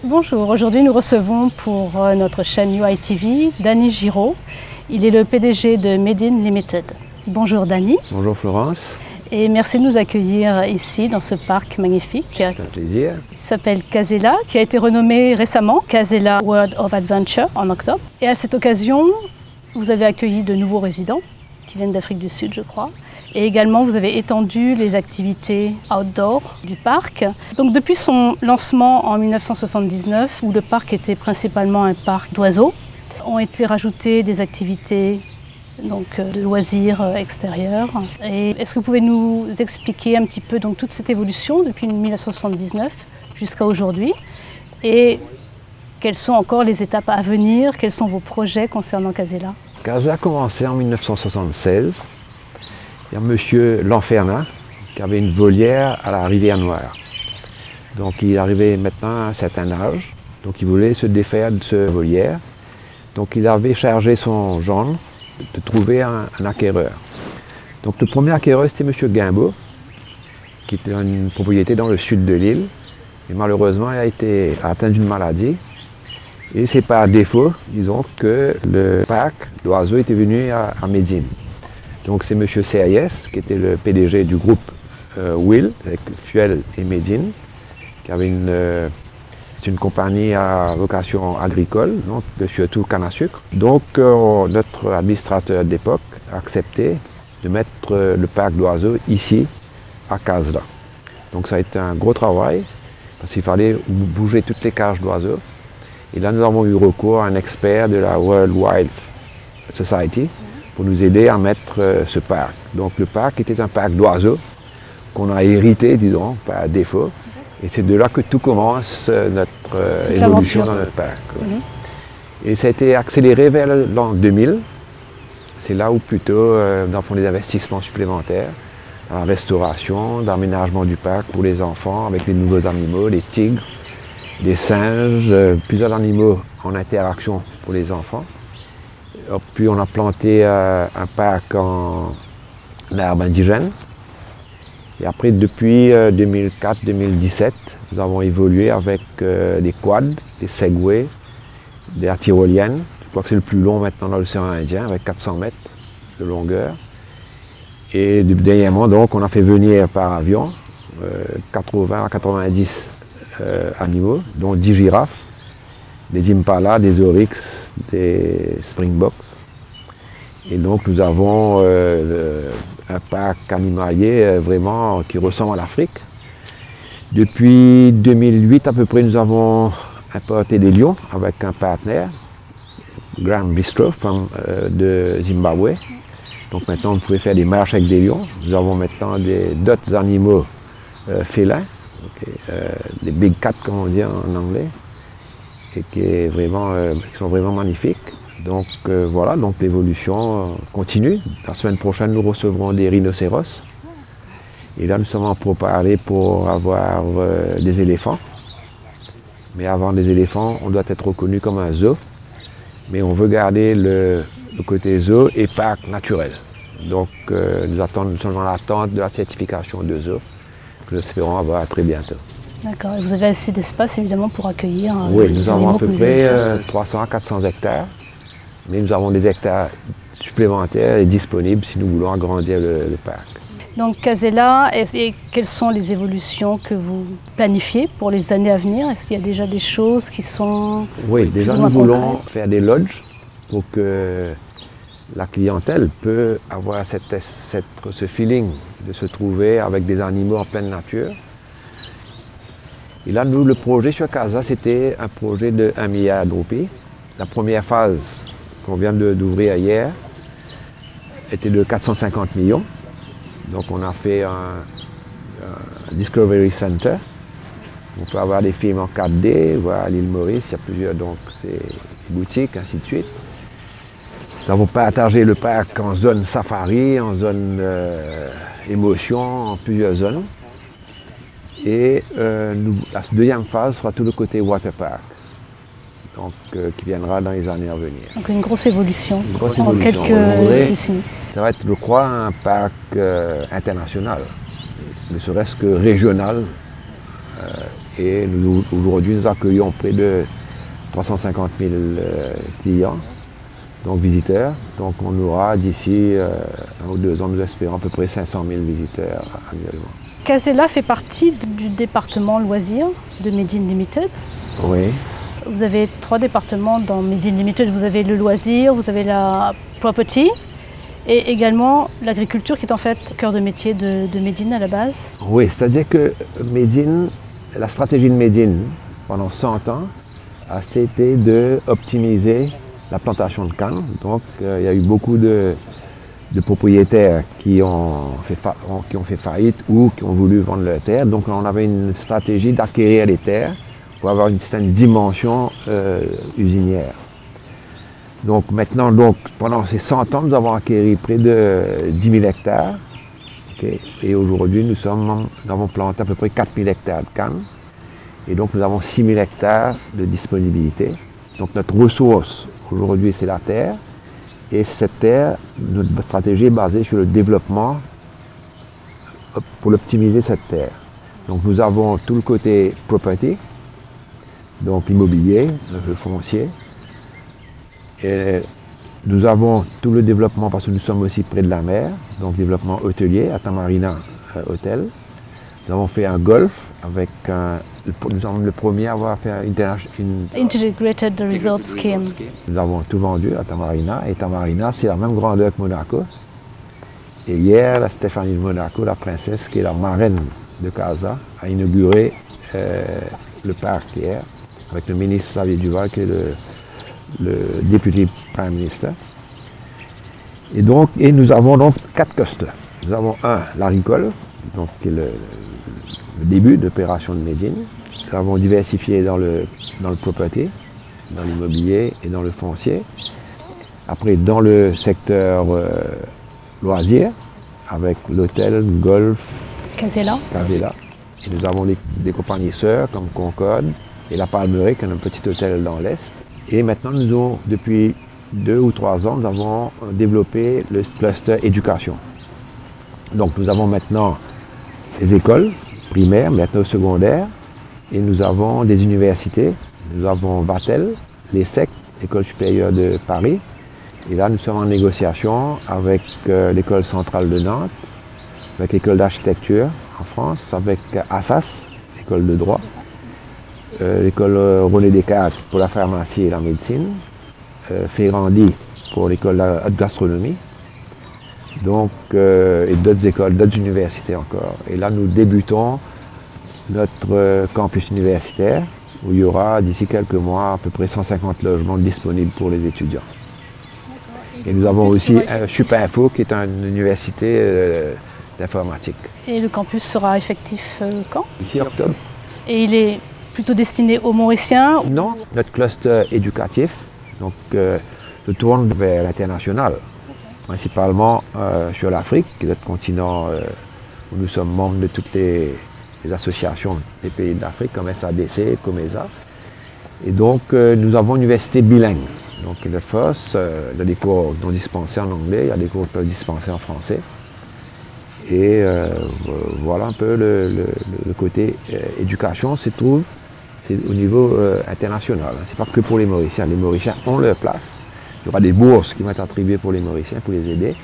Bonjour, aujourd'hui nous recevons pour notre chaîne UITV Danny Giraud. Il est le PDG de Medin Limited. Bonjour Danny. Bonjour Florence. Et merci de nous accueillir ici dans ce parc magnifique. C'est un plaisir. Il s'appelle Casella, qui a été renommé récemment Casella World of Adventure en octobre. Et à cette occasion, vous avez accueilli de nouveaux résidents qui viennent d'Afrique du Sud, je crois. Et également, vous avez étendu les activités outdoor du parc. Donc depuis son lancement en 1979, où le parc était principalement un parc d'oiseaux, ont été rajoutées des activités de loisirs extérieurs. Et est-ce que vous pouvez nous expliquer un petit peu toute cette évolution depuis 1979 jusqu'à aujourd'hui? Et quelles sont encore les étapes à venir? Quels sont vos projets concernant Casella? Casella a commencé en 1976. Il y a M. Lanferna qui avait une volière à la Rivière Noire. Donc il arrivait maintenant à un certain âge, donc il voulait se défaire de cette volière. Donc il avait chargé son gendre de trouver un acquéreur. Donc le premier acquéreur c'était M. Guimbaud, qui était une propriété dans le sud de l'île. Et malheureusement il a été atteint d'une maladie. Et c'est par défaut, disons, que le parc d'oiseaux était venu à Medin. Donc c'est M. Serriès, qui était le PDG du groupe Will, avec Fuel et Medin, qui avait une compagnie à vocation agricole, donc surtout canne à sucre. Donc notre administrateur d'époque a accepté de mettre le parc d'oiseaux ici, à Casella. Donc ça a été un gros travail, parce qu'il fallait bouger toutes les cages d'oiseaux. Et là nous avons eu recours à un expert de la World Wildlife Society, pour nous aider à mettre ce parc. Donc le parc était un parc d'oiseaux qu'on a hérité, disons, par défaut. Et c'est de là que tout commence, notre évolution dans notre parc. Et ça a été accéléré vers l'an 2000. C'est là où plutôt nous avons fait des investissements supplémentaires en restauration, d'aménagement du parc pour les enfants, avec des nouveaux animaux, des tigres, des singes, plusieurs animaux en interaction pour les enfants. Puis on a planté un parc en herbe indigène. Et après, depuis 2004-2017, nous avons évolué avec des quads, des segways, des tyroliennes. Je crois que c'est le plus long maintenant dans l'océan Indien, avec 400 mètres de longueur. Et dernièrement, donc, on a fait venir par avion 80 à 90 animaux, dont 10 girafes, des impalas, des oryx, des springboks. Et donc nous avons un parc animalier vraiment qui ressemble à l'Afrique. Depuis 2008 à peu près, nous avons importé des lions avec un partenaire, Grand Bistro de Zimbabwe. Donc maintenant on pouvait faire des marches avec des lions. Nous avons maintenant d'autres animaux félins, des big cats comme on dit en anglais, et qui sont vraiment magnifiques. Donc voilà, donc l'évolution continue. La semaine prochaine, nous recevrons des rhinocéros. Et là, nous sommes en préparé pour avoir des éléphants. Mais avant des éléphants, on doit être reconnu comme un zoo. Mais on veut garder le côté zoo et parc naturel. Donc nous sommes dans l'attente de la certification de zoo, que nous espérons avoir très bientôt. D'accord. Et vous avez assez d'espace évidemment pour accueillir oui, nous avons à peu près 300 à 400 hectares, mais nous avons des hectares supplémentaires et disponibles si nous voulons agrandir le parc. Donc Casella, et quelles sont les évolutions que vous planifiez pour les années à venir? Est-ce qu'il y a déjà des choses qui sont Oui, déjà nous voulons faire des lodges pour que la clientèle peut avoir ce feeling de se trouver avec des animaux en pleine nature. Et là, nous, le projet sur Casella, c'était un projet de 1 milliard de roupies. La première phase qu'on vient d'ouvrir hier était de 450 millions. Donc on a fait un Discovery Center. On peut avoir des films en 4D, voir à l'île Maurice, il y a plusieurs boutiques, ainsi de suite. Nous avons partagé le parc en zone safari, en zone émotion, en plusieurs zones. Et la deuxième phase sera tout le côté water park, donc, qui viendra dans les années à venir. Donc une grosse évolution, en quelques décennies. Ça va être, je crois, un parc international, ne serait-ce que régional Et aujourd'hui, nous accueillons près de 350 000 clients, donc visiteurs. Donc on aura d'ici 1 ou 2 ans, nous espérons à peu près 500 000 visiteurs annuellement. Casella fait partie du département loisirs de Medine Limited. Oui. Vous avez 3 départements dans Medine Limited. Vous avez le loisir, vous avez la property et également l'agriculture qui est en fait cœur de métier de Medine à la base. Oui, c'est-à-dire que Medine, la stratégie de Medine pendant 100 ans, c'était d'optimiser la plantation de canne. Donc il y a eu beaucoup de propriétaires qui ont fait faillite ou qui ont voulu vendre leurs terres. Donc on avait une stratégie d'acquérir les terres pour avoir une certaine dimension usinière. Donc maintenant, pendant ces 100 ans, nous avons acquis près de 10 000 hectares. Okay. Et aujourd'hui, nous avons planté à peu près 4 000 hectares de canne. Et donc nous avons 6 000 hectares de disponibilité. Donc notre ressource aujourd'hui, c'est la terre. Et cette terre, notre stratégie est basée sur le développement pour optimiser cette terre. Donc nous avons tout le côté property, donc l'immobilier, le foncier. Et nous avons tout le développement parce que nous sommes aussi près de la mer, donc développement hôtelier à Tamarina Hôtel. Nous avons fait un golf avec nous sommes le premier à avoir fait une Integrated Resort Scheme. Nous avons tout vendu à Tamarina et Tamarina c'est la même grandeur que Monaco. Et hier, la Stéphanie de Monaco, la princesse qui est la marraine de Casa, a inauguré le parc hier avec le ministre Xavier Duval qui est le député Prime Minister. Et nous avons donc 4 clusters. Nous avons l'agricole, donc qui est le début d'opération de Medine. Nous avons diversifié dans le property, dans l'immobilier et dans le foncier. Après, dans le secteur loisirs, avec l'hôtel, le golf, Casella. Et nous avons des compagnies sœurs comme Concorde et la Palmeraie, qui est un petit hôtel dans l'Est. Et maintenant, depuis 2 ou 3 ans, nous avons développé le cluster éducation. Donc nous avons maintenant les écoles primaires, maintenant secondaires, et nous avons des universités. Nous avons Vatel, l'ESSEC, l'École supérieure de Paris. Et là, nous sommes en négociation avec l'École centrale de Nantes, avec l'École d'architecture en France, avec Assas, l'École de droit, l'École René Descartes pour la pharmacie et la médecine, Ferrandi pour l'École de gastronomie, donc, et d'autres écoles, d'autres universités encore. Et là, nous débutons notre campus universitaire, où il y aura d'ici quelques mois à peu près 150 logements disponibles pour les étudiants. Et nous avons aussi Supinfo, qui est une université d'informatique. Et le campus sera effectif quand? Ici, octobre. Et il est plutôt destiné aux Mauriciens? Non, notre cluster éducatif donc, se tourne vers l'international, principalement sur l'Afrique, qui est notre continent où nous sommes membres de toutes les associations des pays d'Afrique, comme SADC, COMESA. Et donc, nous avons une université bilingue. Donc, le FOS, il y a des cours non dispensés en anglais, il y a des cours dispensés en français. Et voilà un peu le côté éducation se trouve au niveau international. Ce n'est pas que pour les Mauriciens. Les Mauriciens ont leur place. Il y aura des bourses qui vont être attribuées pour les Mauriciens, pour les aider.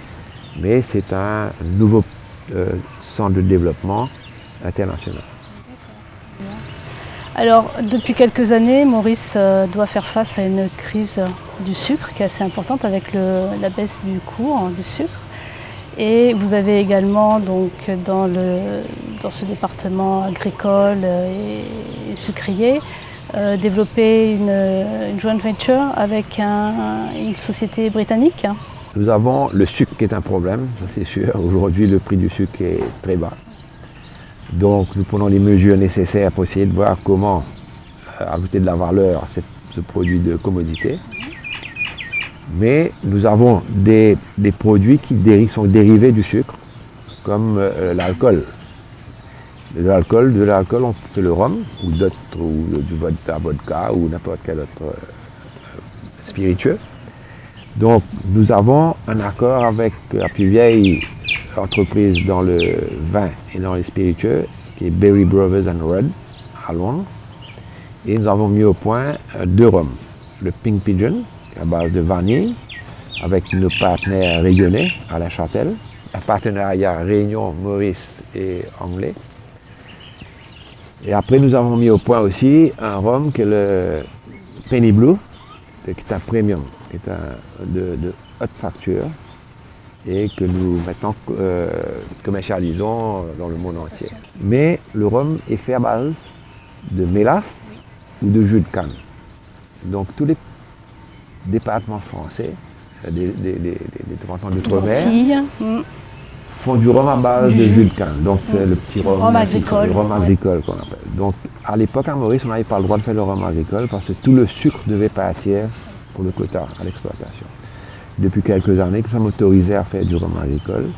Mais c'est un nouveau centre de développement international. Alors, depuis quelques années, Maurice doit faire face à une crise du sucre qui est assez importante avec la baisse du cours du sucre. Et vous avez également, donc, dans ce département agricole et sucrier, développé une joint venture avec une société britannique. Nous avons le sucre qui est un problème, ça c'est sûr. Aujourd'hui, le prix du sucre est très bas. Donc nous prenons les mesures nécessaires pour essayer de voir comment ajouter de la valeur à ce produit de commodité. Mais nous avons des produits qui sont dérivés du sucre, comme l'alcool. De l'alcool, on fait le rhum, ou du vodka, ou n'importe quel autre spiritueux. Donc nous avons un accord avec la plus vieille entreprise dans le vin et dans les spiritueux, qui est Berry Brothers and Rudd à Londres. Et nous avons mis au point 2 rhums. Le Pink Pigeon, à base de vanille, avec nos partenaires réunionnais à la Châtelle. Un partenariat Réunion, Maurice et Anglais. Et après, nous avons mis au point aussi un rhum qui est le Penny Blue, qui est un premium, qui est de haute facture et que nous maintenant commercialisons dans le monde entier. Mais le rhum est fait à base de mélasse ou de jus de canne. Donc tous les départements français, des départements d'outre-mer, font du rhum à base de jus de canne. Donc c'est le petit rhum agricole, le rhum agricole qu'on appelle. Donc à l'époque à Maurice, on n'avait pas le droit de faire le rhum agricole parce que tout le sucre devait partir pour le quota à l'exploitation. Depuis quelques années, nous sommes autorisés à faire du rhum agricole.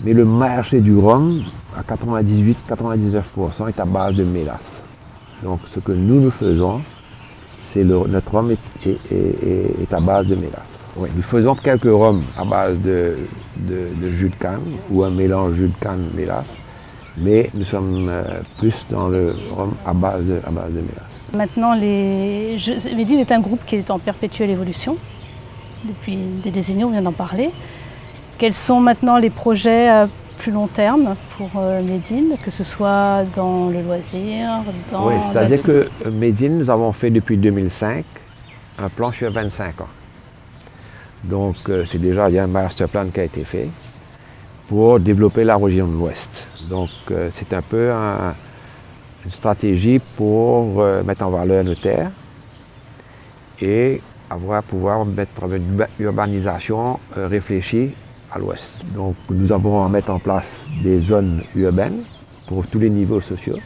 Mais le marché du rhum, à 98-99%, est à base de mélasse. Donc ce que nous faisons, c'est notre rhum est à base de mélasse. Oui, nous faisons quelques rhums à base de jus de canne ou un mélange jus de canne-mélasse, mais nous sommes plus dans le rhum à base de mélasse. Maintenant, Médine est un groupe qui est en perpétuelle évolution. Depuis des décennies, on vient d'en parler. Quels sont maintenant les projets à plus long terme pour Médine, que ce soit dans le loisir, dans... Oui, c'est-à-dire que Médine, nous avons fait depuis 2005 un plan sur 25 ans. Donc c'est déjà, il y a un master plan qui a été fait pour développer la région de l'Ouest. Donc c'est un peu une stratégie pour mettre en valeur nos terres et pouvoir mettre une urbanisation réfléchie à l'Ouest. Donc nous avons à mettre en place des zones urbaines pour tous les niveaux sociaux,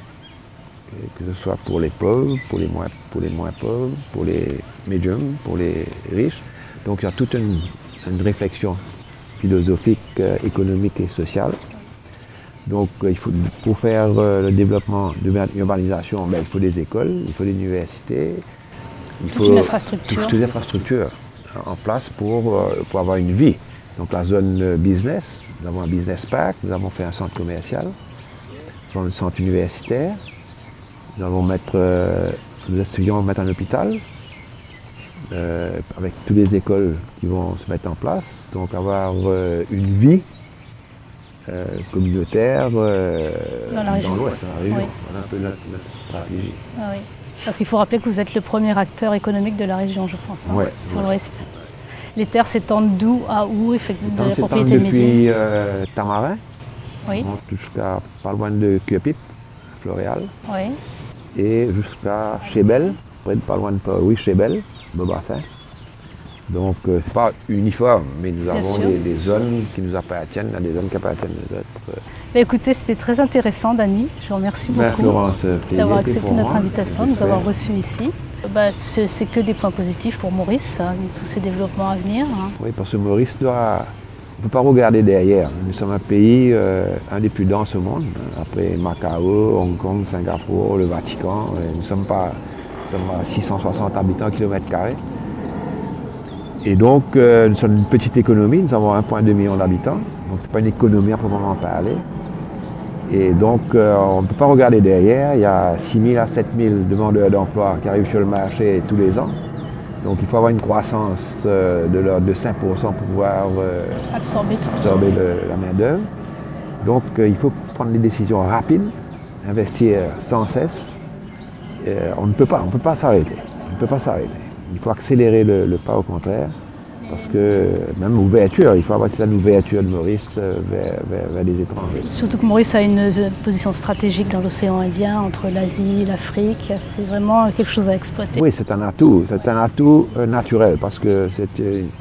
que ce soit pour les pauvres, pour les moins pauvres, pour les médiums, pour les riches. Donc il y a toute une réflexion philosophique, économique et sociale. Donc pour faire le développement de l'urbanisation, il faut des écoles, il faut des universités, il faut toute une infrastructure. Toute une infrastructure en place pour avoir une vie. Donc la zone business, nous avons un business park, nous avons fait un centre commercial, nous avons un centre universitaire, nous essayons de mettre un hôpital, avec toutes les écoles qui vont se mettre en place, donc avoir une vie communautaire dans l'Ouest, dans la région. Oui. Voilà un peu notre stratégie. Ah oui. Parce qu'il faut rappeler que vous êtes le premier acteur économique de la région, je pense, hein, sur l'Ouest. Les terres s'étendent d'où à où, effectivement, de la propriété de Médine? Depuis Tamarin, oui. Jusqu'à pas loin de Cupit, Floréal, oui. Et jusqu'à Chébel, près de pas loin de Chébel, Beaubassin. Donc c'est pas uniforme, mais nous avons des zones qui nous appartiennent, il y a des zones qui appartiennent aux autres. Écoutez, c'était très intéressant, Dany. Je vous remercie beaucoup d'avoir accepté notre invitation, de nous avoir reçus ici. C'est que des points positifs pour Maurice, hein, tous ces développements à venir. Hein. Oui, parce que Maurice on ne peut pas regarder derrière. Nous sommes un pays, un des plus denses au monde, hein, après Macao, Hong Kong, Singapour, le Vatican. Nous sommes à 660 habitants kilomètre carré. Et donc, nous sommes une petite économie, nous avons 1,2 million d'habitants, donc ce n'est pas une économie à proprement parler. Et donc, on ne peut pas regarder derrière, il y a 6 000 à 7 000 demandeurs d'emploi qui arrivent sur le marché tous les ans. Donc, il faut avoir une croissance de 5% pour pouvoir absorber la main-d'œuvre. Donc, il faut prendre des décisions rapides, investir sans cesse. On ne peut pas s'arrêter. Il faut accélérer le pas au contraire, parce que même l'ouverture, il faut avoir une ouverture de Maurice vers les étrangers. Surtout que Maurice a une position stratégique dans l'océan Indien, entre l'Asie et l'Afrique. C'est vraiment quelque chose à exploiter. Oui, c'est un atout naturel, parce que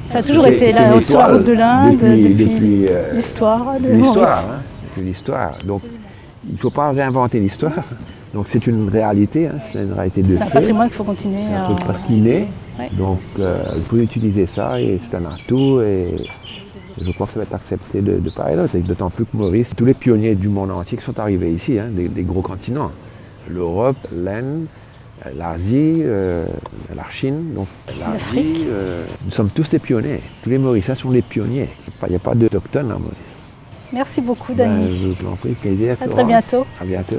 ça a toujours été là, sur la route de l'Inde, depuis l'histoire de Maurice. Depuis l'histoire. Donc, il ne faut pas réinventer l'histoire. Donc c'est une réalité, hein, c'est une réalité de fait. C'est un patrimoine qu'il faut continuer à... C'est un truc parce qu'il est, donc il faut utiliser ça et c'est un atout et je crois que ça va être accepté de part et d'autre. D'autant plus que Maurice, tous les pionniers du monde entier qui sont arrivés ici, hein, des gros continents. L'Europe, l'Inde, l'Asie, la Chine, donc l'Afrique. Nous sommes tous des pionniers, tous les Mauriciens sont des pionniers. Il n'y a pas d'autochtones à Maurice. Merci beaucoup, Dany. Je vous en prie, plaisir. À très bientôt. À bientôt.